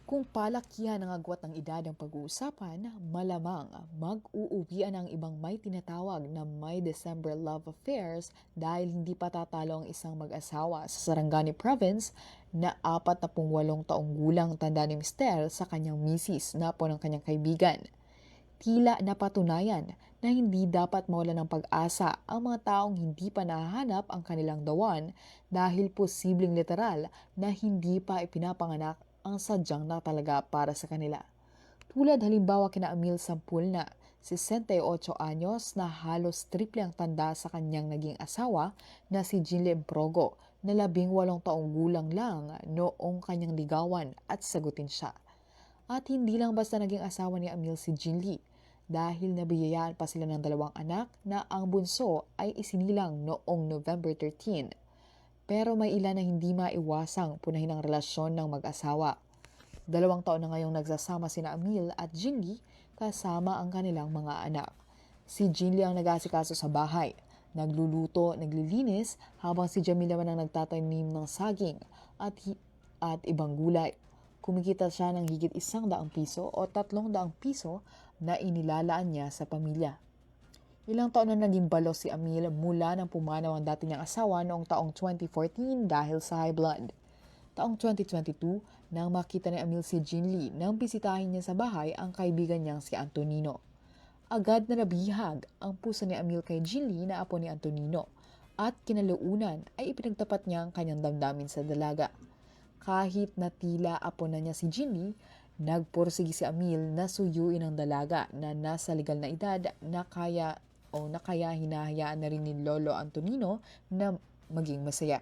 Kung palakihan ng agwat ng edad ang pag-uusapan, malamang mag-uuwian ang ibang may tinatawag na may December love affairs dahil hindi pa tatalo ang isang mag-asawa sa Sarangani Province na 48 taong gulang tanda ni Mister sa kanyang misis na po ng kanyang kaibigan. Tila napatunayan na hindi dapat mawala ng pag-asa ang mga taong hindi pa nahahanap ang kanilang dawan dahil posibleng literal na hindi pa ipinapanganak ang sadyang na talaga para sa kanila. Tulad halimbawa kina Emil Sampul na 68 anyos na halos triple ang tanda sa kanyang naging asawa na si Jinle Improgo na 18 taong gulang lang noong kanyang ligawan at sagutin siya. At hindi lang basta naging asawa ni Emil si Jinli dahil nabiyayaan pa sila ng 2 anak na ang bunso ay isinilang noong November 13. Pero may ilan na hindi maiwasang punahin ang relasyon ng mag-asawa. 2 taon na ngayong nagsasama sina Emil at Jinli kasama ang kanilang mga anak. Si Jinli ang nag-aasikaso sa bahay, nagluluto, naglilinis, habang si Jamil naman ang nagtatanim ng saging at ibang gulay. Kumikita siya ng higit 100 piso o 300 piso na inilalaan niya sa pamilya. Ilang taon na naging balo si Emil mula nang pumanaw ang dati niyang asawa noong taong 2014 dahil sa high blood. Taong 2022, nang makita ni Emil si Jinli nang bisitahin niya sa bahay ang kaibigan niyang si Antonino. Agad na nabihag ang puso ni Emil kay Jinli na apo ni Antonino at kinalaunan ay ipinagtapat niya ang kanyang damdamin sa dalaga. Kahit na tila apo na niya si Jinli, nagpursige si Emil na suyuin ang dalaga na nasa legal na edad na kaya hinahayaan na rin ni Lolo Antonino na maging masaya.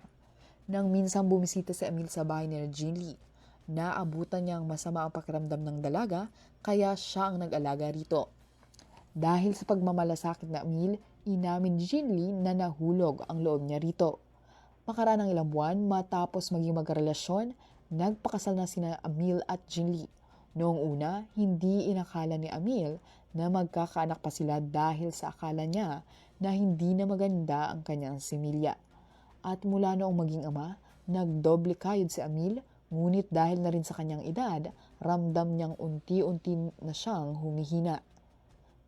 Nang minsan bumisita si Emil sa bahay ni Jinli, naabutan niya ang masama ang pakiramdam ng dalaga kaya siya ang nag-alaga rito. Dahil sa pagmamalasakit na Emil, inamin ni Jinli na nahulog ang loob niya rito. Makaraan ng ilang buwan matapos maging magkarelasyon, nagpakasal na sina Emil at Jinli. Noong una, hindi inakala ni Emil na magkakaanak pa sila dahil sa akala niya na hindi na maganda ang kanyang similya. At mula noong maging ama, nagdoble kayod si Emil, ngunit dahil na rin sa kanyang edad, ramdam niyang unti-unti na siyang humihina.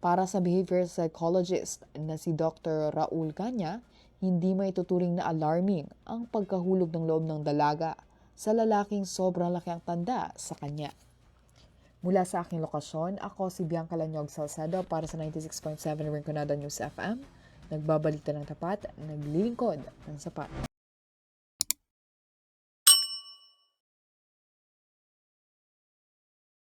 Para sa behavioral psychologist na si Dr. Raul Ganya, hindi maituturing na alarming ang pagkahulog ng loob ng dalaga sa lalaking sobrang laki ang tanda sa kanya. Mula sa aking lokasyon, ako si Bianca Lanyog Salcedo para sa 96.7 Rinconada News FM. Nagbabalita ng tapat, naglilingkod ng sapat.